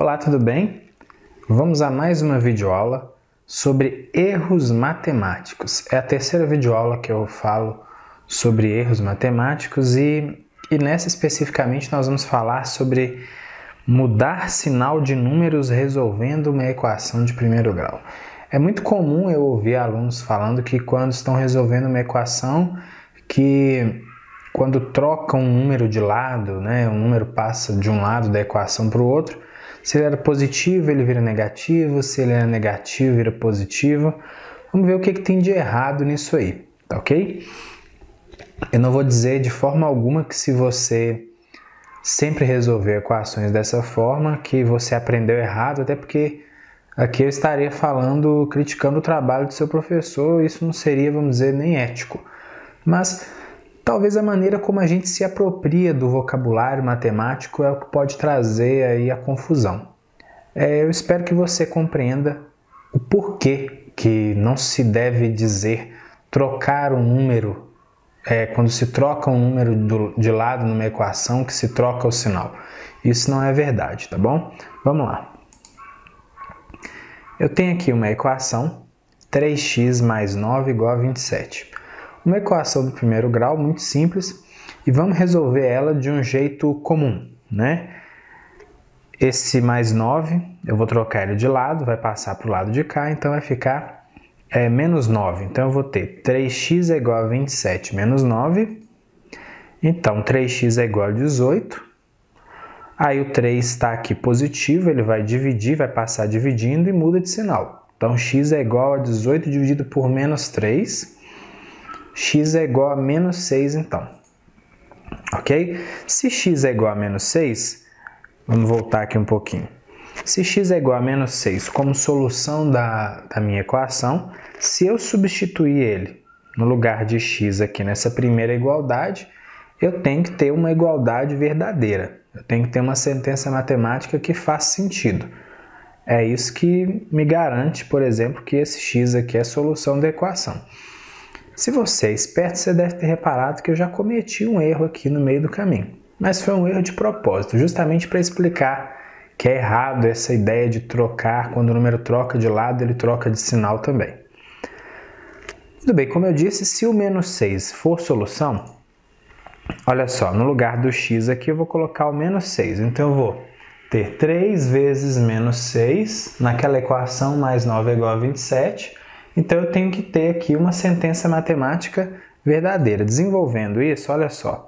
Olá, tudo bem? Vamos a mais uma videoaula sobre erros matemáticos. É a terceira videoaula que eu falo sobre erros matemáticos e nessa especificamente nós vamos falar sobre mudar sinal de números resolvendo uma equação de primeiro grau. É muito comum eu ouvir alunos falando que quando estão resolvendo uma equação, que quando trocam um número de lado, um número passa de um lado da equação para o outro, se ele era positivo, ele vira negativo, se ele era negativo, vira positivo. Vamos ver o que tem de errado nisso aí, tá ok? Eu não vou dizer de forma alguma que se você sempre resolver equações dessa forma, que você aprendeu errado, até porque aqui eu estaria falando, criticando o trabalho do seu professor, isso não seria, vamos dizer, nem ético. Mas talvez a maneira como a gente se apropria do vocabulário matemático é o que pode trazer aí a confusão. Eu espero que você compreenda o porquê que não se deve dizer trocar um número, quando se troca um número de lado numa equação, que se troca o sinal. Isso não é verdade, tá bom? Vamos lá. Eu tenho aqui uma equação, 3x mais 9 igual a 27. Uma equação do primeiro grau, muito simples, e vamos resolver ela de um jeito comum, né? Esse mais 9, eu vou trocar ele de lado, vai passar para o lado de cá, então vai ficar menos 9. Então eu vou ter 3x é igual a 27 menos 9, então 3x é igual a 18. Aí o 3 está aqui positivo, ele vai dividir, vai passar dividindo e muda de sinal. Então x é igual a 18 dividido por menos 3. X é igual a menos 6, então. Ok? Se x é igual a menos 6, vamos voltar aqui um pouquinho. Se x é igual a menos 6 como solução da minha equação, se eu substituir ele no lugar de x aqui nessa primeira igualdade, eu tenho que ter uma igualdade verdadeira. Eu tenho que ter uma sentença matemática que faz sentido. É isso que me garante, por exemplo, que esse x aqui é a solução da equação. Se você é esperto, você deve ter reparado que eu já cometi um erro aqui no meio do caminho. Mas foi um erro de propósito, justamente para explicar que é errado essa ideia de trocar, quando o número troca de lado, ele troca de sinal também. Tudo bem, como eu disse, se o menos 6 for solução, olha só, no lugar do x aqui eu vou colocar o menos 6. Então eu vou ter 3 vezes menos 6, naquela equação mais 9 é igual a 27, então eu tenho que ter aqui uma sentença matemática verdadeira. Desenvolvendo isso, olha só,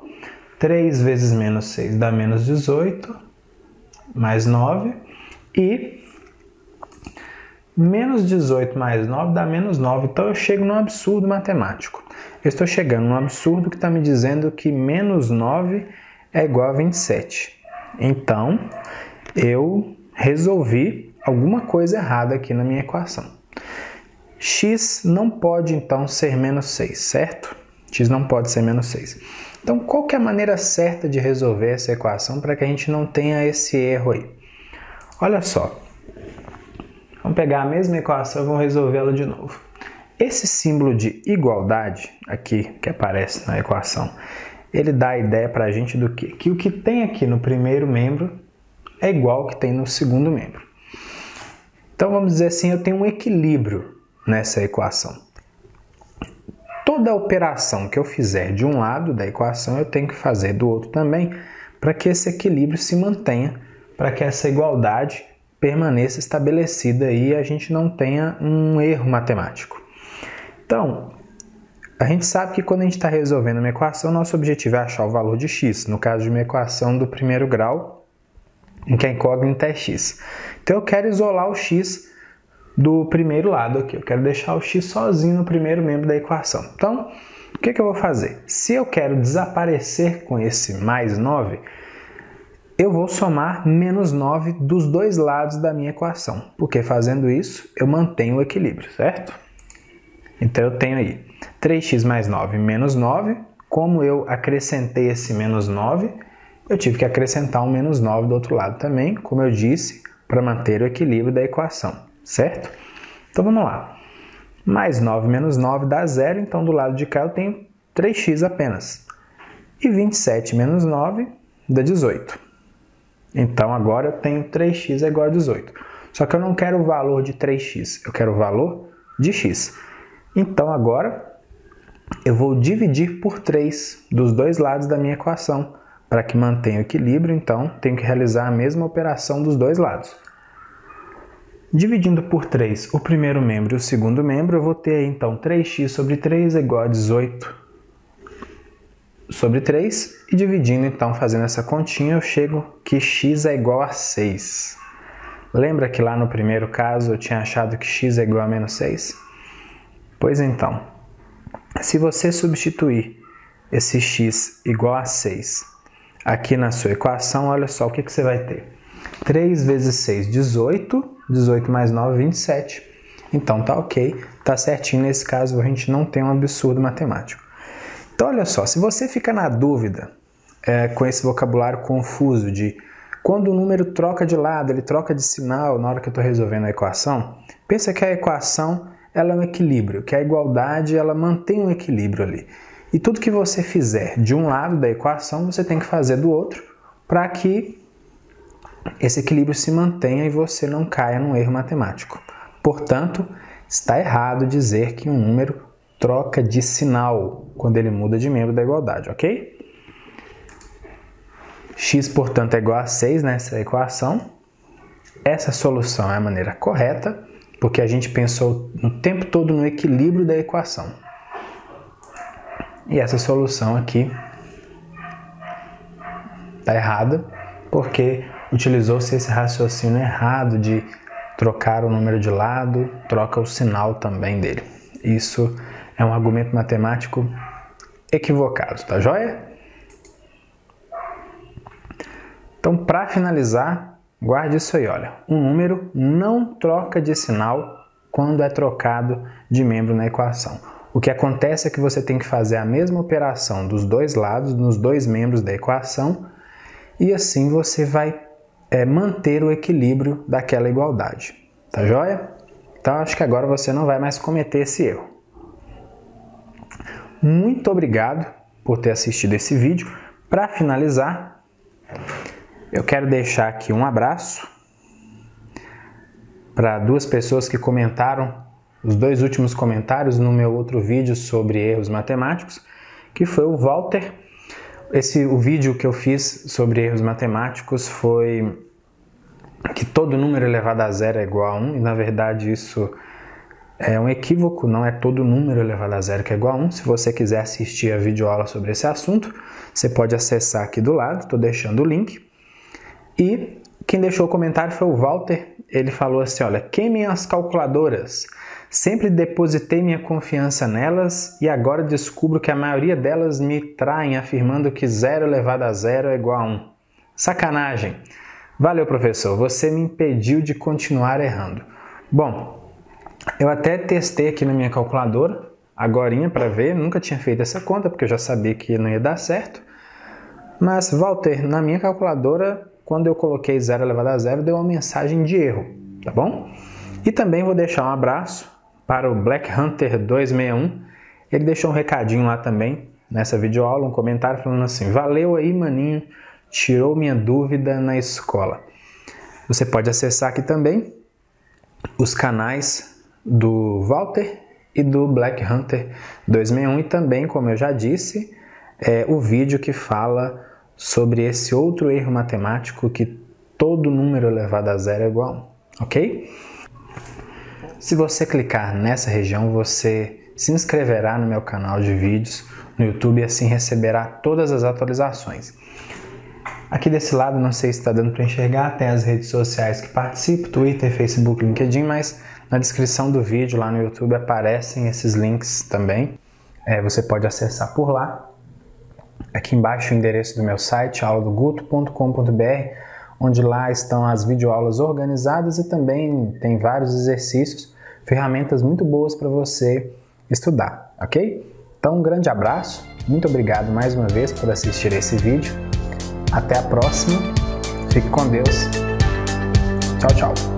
3 vezes menos 6 dá menos 18, mais 9, e menos 18 mais 9 dá menos 9, então eu chego num absurdo matemático. Eu estou chegando num absurdo que está me dizendo que menos 9 é igual a 27. Então, eu resolvi alguma coisa errada aqui na minha equação. X não pode, então, ser menos 6, certo? X não pode ser menos 6. Então, qual que é a maneira certa de resolver essa equação para que a gente não tenha esse erro aí? Olha só. Vamos pegar a mesma equação e vamos resolvê-la de novo. Esse símbolo de igualdade aqui, que aparece na equação, ele dá a ideia para a gente do quê? Que o que tem aqui no primeiro membro é igual ao que tem no segundo membro. Então, vamos dizer assim, eu tenho um equilíbrio nessa equação. Toda operação que eu fizer de um lado da equação, eu tenho que fazer do outro também, para que esse equilíbrio se mantenha, para que essa igualdade permaneça estabelecida e a gente não tenha um erro matemático. Então, a gente sabe que quando a gente está resolvendo uma equação, nosso objetivo é achar o valor de x, no caso de uma equação do primeiro grau, em que a incógnita é x. Então, eu quero isolar o x do primeiro lado aqui. Eu quero deixar o x sozinho no primeiro membro da equação. Então, o que eu vou fazer? Se eu quero desaparecer com esse mais 9, eu vou somar menos 9 dos dois lados da minha equação. Porque fazendo isso, eu mantenho o equilíbrio, certo? Então, eu tenho aí 3x mais 9 menos 9. Como eu acrescentei esse menos 9, eu tive que acrescentar um menos 9 do outro lado também, como eu disse, para manter o equilíbrio da equação. Certo? Então vamos lá. Mais 9 menos 9 dá 0, então do lado de cá eu tenho 3x apenas. E 27 menos 9 dá 18. Então agora eu tenho 3x é igual a 18. Só que eu não quero o valor de 3x, eu quero o valor de x. Então agora eu vou dividir por 3 dos dois lados da minha equação. Para que mantenha o equilíbrio, então, tenho que realizar a mesma operação dos dois lados. Dividindo por 3 o primeiro membro e o segundo membro, eu vou ter então 3x sobre 3 é igual a 18 sobre 3. E dividindo, então, fazendo essa continha, eu chego que x é igual a 6. Lembra que lá no primeiro caso eu tinha achado que x é igual a menos 6? Pois então, se você substituir esse x igual a 6 aqui na sua equação, olha só o que você vai ter. 3 vezes 6, 18. 18 mais 9, 27. Então tá ok, tá certinho. Nesse caso a gente não tem um absurdo matemático. Então olha só, se você fica na dúvida com esse vocabulário confuso de quando o número troca de lado, ele troca de sinal na hora que eu estou resolvendo a equação, pensa que a equação ela é um equilíbrio, que a igualdade ela mantém um equilíbrio ali. E tudo que você fizer de um lado da equação, você tem que fazer do outro para que esse equilíbrio se mantenha e você não caia num erro matemático. Portanto, está errado dizer que um número troca de sinal quando ele muda de membro da igualdade, ok? X, portanto, é igual a 6 nessa equação. Essa solução é a maneira correta, porque a gente pensou o tempo todo no equilíbrio da equação. E essa solução aqui está errada, porque utilizou-se esse raciocínio errado de trocar o número de lado, troca o sinal também dele. Isso é um argumento matemático equivocado, tá joia? Então, para finalizar, guarde isso aí, olha. Um número não troca de sinal quando é trocado de membro na equação. O que acontece é que você tem que fazer a mesma operação dos dois lados, nos dois membros da equação, e assim você vai manter o equilíbrio daquela igualdade. Tá joia? Então, acho que agora você não vai mais cometer esse erro. Muito obrigado por ter assistido esse vídeo. Para finalizar, eu quero deixar aqui um abraço para duas pessoas que comentaram os dois últimos comentários no meu outro vídeo sobre erros matemáticos, que foi o Walter. O vídeo que eu fiz sobre erros matemáticos foi que todo número elevado a zero é igual a 1, e na verdade isso é um equívoco, não é todo número elevado a zero que é igual a 1. Se você quiser assistir a videoaula sobre esse assunto, você pode acessar aqui do lado, estou deixando o link. E quem deixou o comentário foi o Walter. Ele falou assim, olha, queimem as calculadoras. Sempre depositei minha confiança nelas e agora descubro que a maioria delas me traem afirmando que 0 elevado a 0 é igual a 1. Sacanagem! Valeu, professor, você me impediu de continuar errando. Bom, eu até testei aqui na minha calculadora, agorinha para ver, nunca tinha feito essa conta porque eu já sabia que não ia dar certo. Mas, Walter, na minha calculadora, quando eu coloquei 0 elevado a 0, deu uma mensagem de erro, tá bom? E também vou deixar um abraço para o Black Hunter 261. Ele deixou um recadinho lá também, nessa videoaula, um comentário falando assim, valeu aí, maninho, tirou minha dúvida na escola. Você pode acessar aqui também os canais do Walter e do Black Hunter 261 e também, como eu já disse, o vídeo que fala sobre esse outro erro matemático que todo número elevado a 0 é igual a 1, ok? Se você clicar nessa região, você se inscreverá no meu canal de vídeos no YouTube e assim receberá todas as atualizações. Aqui desse lado, não sei se está dando para enxergar, tem as redes sociais que participo, Twitter, Facebook, LinkedIn, mas na descrição do vídeo lá no YouTube aparecem esses links também. Você pode acessar por lá. Aqui embaixo o endereço do meu site, auladoguto.com.br, onde lá estão as videoaulas organizadas e também tem vários exercícios, ferramentas muito boas para você estudar, ok? Então um grande abraço, muito obrigado mais uma vez por assistir esse vídeo, até a próxima, fique com Deus, tchau, tchau!